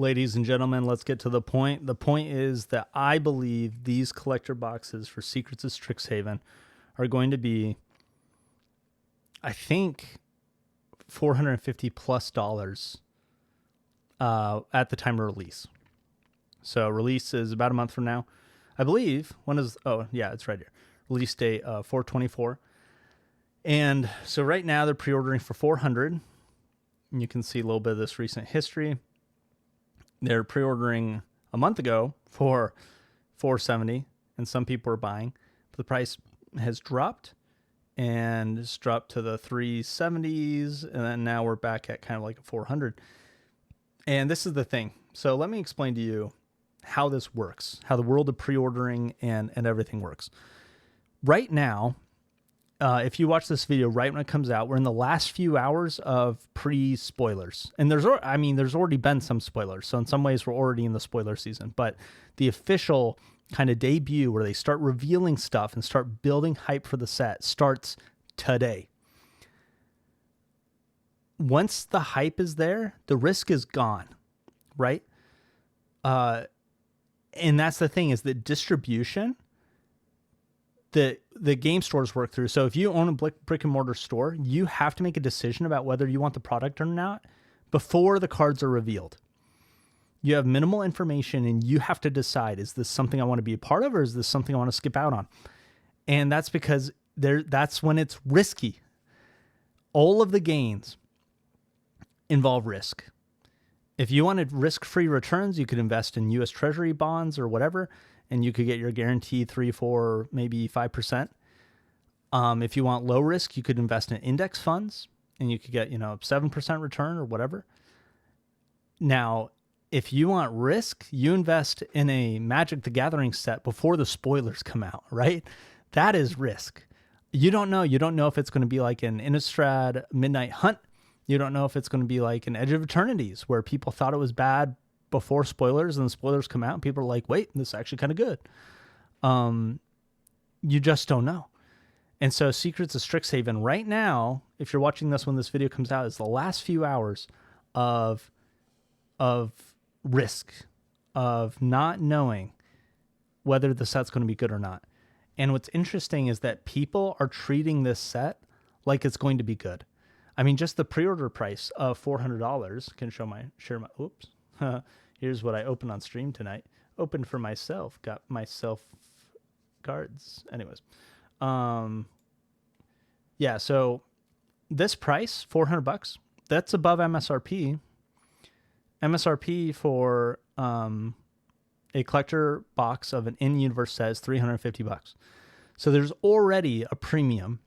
Ladies and gentlemen, let's get to the point. The point is that I believe these collector boxes for Secrets of Strixhaven are going to be, I think, $450 plus at the time of release. So release is about a month from now. I believe, when is, oh yeah, it's right here. Release date 4/24. And so right now they're pre-ordering for 400. And you can see a little bit of this recent history. They're pre-ordering a month ago for 470, and some people are buying. But the price has dropped, and it's dropped to the 370s, and then now we're back at kind of like a 400. And this is the thing. So let me explain to you how this works, how the world of pre-ordering and everything works. Right now, if you watch this video right when it comes out, we're in the last few hours of pre-spoilers. And there's already been some spoilers. So in some ways, we're already in the spoiler season. But the official kind of debut where they start revealing stuff and start building hype for the set starts today. Once the hype is there, the risk is gone, right? And that's the thing, is that distribution, the game stores work through. So if you own a brick and mortar store, you have to make a decision about whether you want the product or not before the cards are revealed. You have minimal information and you have to decide, is this something I want to be a part of, or is this something I want to skip out on? And that's because that's when it's risky. All of the gains involve risk. If you wanted risk-free returns, you could invest in U.S. Treasury bonds or whatever, and you could get your guaranteed 3, 4, maybe 5%. If you want low risk, you could invest in index funds, and you could get 7% return or whatever. Now, if you want risk, you invest in a Magic the Gathering set before the spoilers come out, right? That is risk. You don't know. You don't know if it's going to be like an Innistrad Midnight Hunt. You don't know if it's going to be like an Edge of Eternities, where people thought it was bad before spoilers, and the spoilers come out and people are like, wait, this is actually kind of good. You just don't know. And so Secrets of Strixhaven right now, if you're watching this when this video comes out, is the last few hours of risk, of not knowing whether the set's going to be good or not. And what's interesting is that people are treating this set like it's going to be good. I mean, just the pre-order price of $400 can share my, oops. Here's what I opened on stream tonight. Opened for myself, got myself cards. Anyways. Yeah, so this price, $400, that's above MSRP. MSRP for a collector box of an in-universe set is $350. So there's already a premium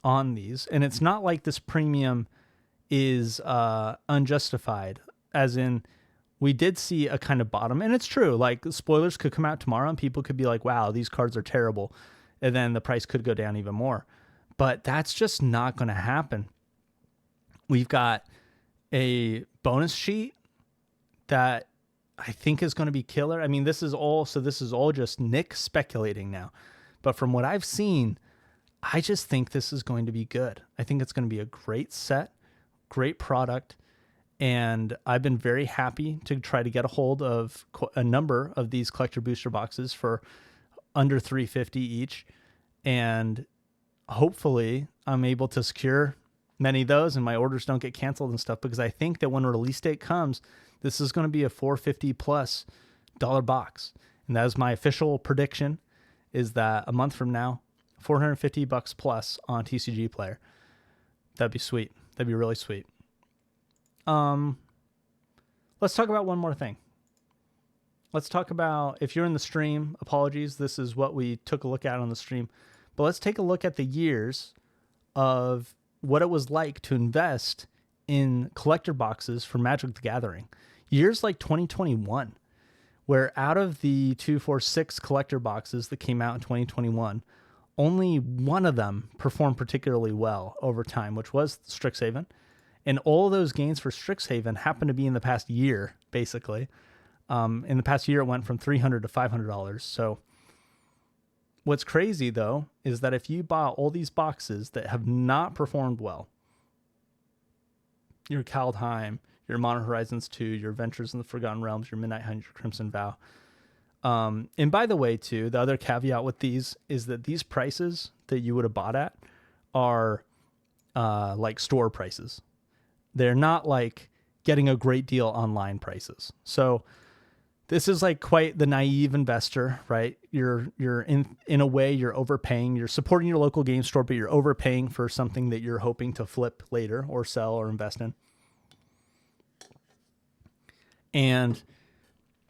on these, and it's not like this premium is unjustified, as in we did see a kind of bottom, and it's true, like spoilers could come out tomorrow and people could be like, wow, these cards are terrible, and then the price could go down even more. But that's just not going to happen. We've got a bonus sheet that I think is going to be killer. I mean, this is all just Nick speculating now, but from what I've seen, I just think this is going to be good. I think it's going to be a great set, great product, and I've been very happy to try to get a hold of a number of these collector booster boxes for under $350 each, and hopefully I'm able to secure many of those and my orders don't get canceled and stuff, because I think that when release date comes, this is going to be a $450 plus box, and that is my official prediction, is that a month from now, $450 plus on TCG Player. That'd be sweet. That'd be really sweet. Let's talk about one more thing. Let's talk about, if you're in the stream, apologies, this is what we took a look at on the stream, but let's take a look at the years of what it was like to invest in collector boxes for Magic the Gathering. Years like 2021, where out of the 246 collector boxes that came out in 2021, only one of them performed particularly well over time, which was Strixhaven. And all of those gains for Strixhaven happened to be in the past year, basically. In the past year, it went from $300 to $500. So what's crazy, though, is that if you bought all these boxes that have not performed well, your Kaldheim, your Modern Horizons 2, your Adventures in the Forgotten Realms, your Midnight Hunt, your Crimson Vow. And by the way, too, the other caveat with these is that these prices that you would have bought at are like store prices. They're not like getting a great deal online prices. So this is like quite the naive investor, right? You're in a way you're overpaying. You're supporting your local game store, but you're overpaying for something that you're hoping to flip later or sell or invest in. And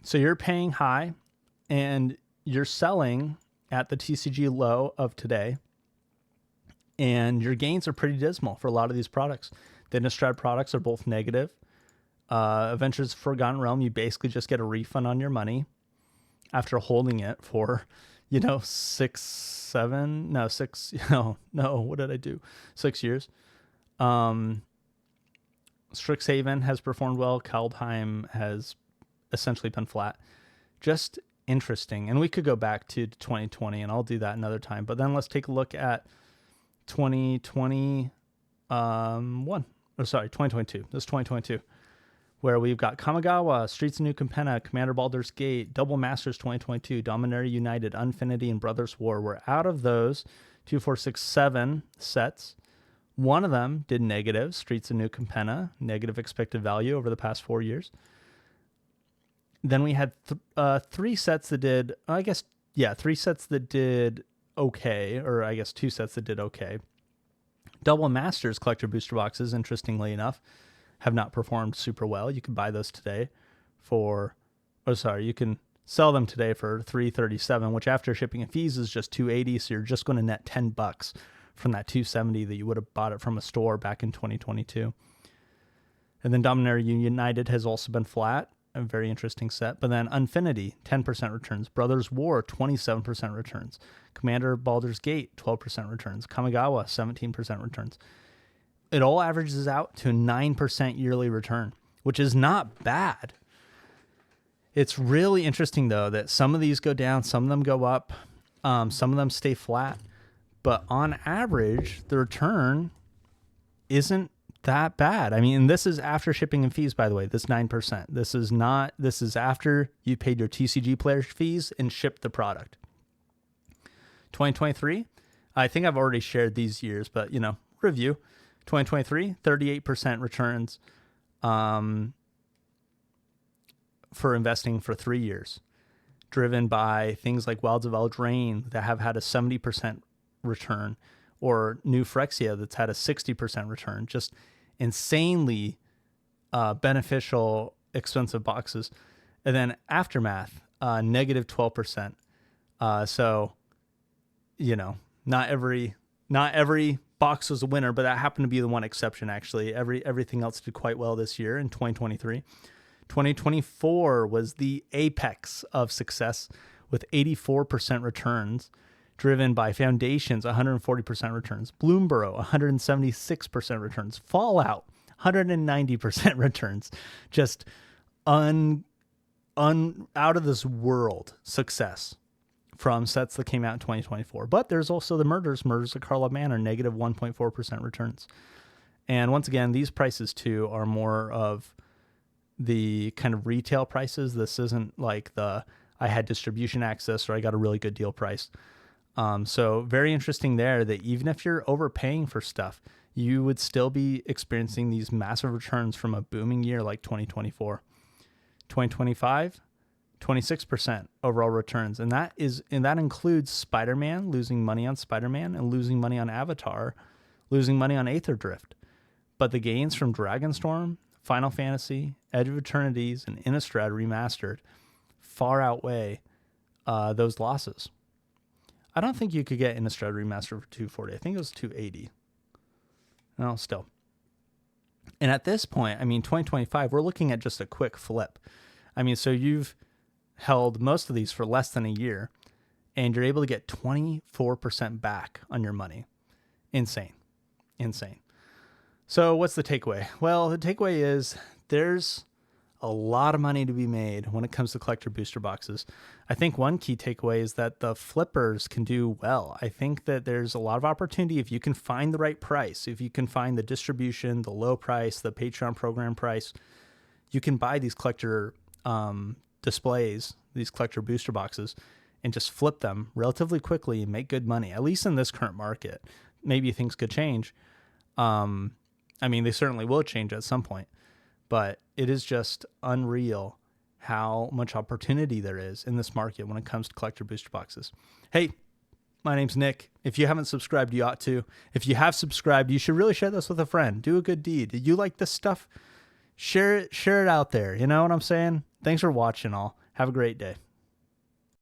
so you're paying high and you're selling at the TCG low of today. And your gains are pretty dismal for a lot of these products. The Innistrad products are both negative. Adventures Forgotten Realm, you basically just get a refund on your money after holding it for, 6 years. Strixhaven has performed well. Kaldheim has essentially been flat. Just interesting. And we could go back to 2020, and I'll do that another time. But then let's take a look at 2022. This is 2022. Where we've got Kamigawa, Streets of New Capenna, Commander Baldur's Gate, Double Masters 2022, Dominaria United, Unfinity, and Brothers War. We're out of those 2, 4, 6, 7 sets. One of them did negative, Streets of New Capenna, negative expected value over the past 4 years. Then we had 3 sets that did, 3 sets that did okay, or I guess 2 sets that did okay. Double Masters Collector Booster Boxes, interestingly enough, have not performed super well. You can buy those today you can sell them today for $337, which after shipping and fees is just $280. So you're just going to net $10 from that $270 that you would have bought it from a store back in 2022. And then Dominaria United has also been flat, a very interesting set. But then Unfinity, 10% returns. Brothers War, 27% returns. Commander Baldur's Gate, 12% returns. Kamigawa, 17% returns. It all averages out to a 9% yearly return, which is not bad. It's really interesting, though, that some of these go down, some of them go up, some of them stay flat. But on average, the return isn't that bad. I mean, this is after shipping and fees, by the way, this 9%. This is after you paid your TCG player fees and shipped the product. 2023, I think I've already shared these years, but, review. 2023, 38% returns for investing for 3 years, driven by things like Wilds of Eldraine that have had a 70% return, or New Phyrexia that's had a 60% return. Just insanely beneficial, expensive boxes. And then Aftermath, negative 12%. So, not every box was a winner, but that happened to be the one exception, actually. Everything else did quite well this year in 2023. 2024 was the apex of success with 84% returns, driven by Foundations, 140% returns, Bloomborough, 176% returns, Fallout, 190% returns. Just out of this world success from sets that came out in 2024. But there's also the Murders at Carla Manor, negative 1.4% returns. And once again, these prices too are more of the kind of retail prices. This isn't like I had distribution access or I got a really good deal price. So very interesting there that even if you're overpaying for stuff, you would still be experiencing these massive returns from a booming year like 2024. 2025, 26% overall returns. And that includes Spider-Man, losing money on Spider-Man, and losing money on Avatar, losing money on Aether Drift. But the gains from Dragonstorm, Final Fantasy, Edge of Eternities, and Innistrad Remastered far outweigh those losses. I don't think you could get Innistrad Remastered for $240. I think it was $280. No, still. And at this point, 2025, we're looking at just a quick flip. So you've held most of these for less than a year, and you're able to get 24% back on your money. Insane. So what's the takeaway? Well, the takeaway is there's a lot of money to be made when it comes to collector booster boxes. I think one key takeaway is that the flippers can do well. I think that there's a lot of opportunity if you can find the right price, if you can find the distribution, the low price, the Patreon program price, you can buy these collector displays, these collector booster boxes, and just flip them relatively quickly and make good money, at least in this current market. Maybe things could change. I mean, they certainly will change at some point, but it is just unreal how much opportunity there is in this market when it comes to collector booster boxes. Hey, my name's Nick. If you haven't subscribed, you ought to. If you have subscribed, you should really share this with a friend. Do a good deed. You like this stuff? Share it out there. You know what I'm saying? Thanks for watching all. Have a great day.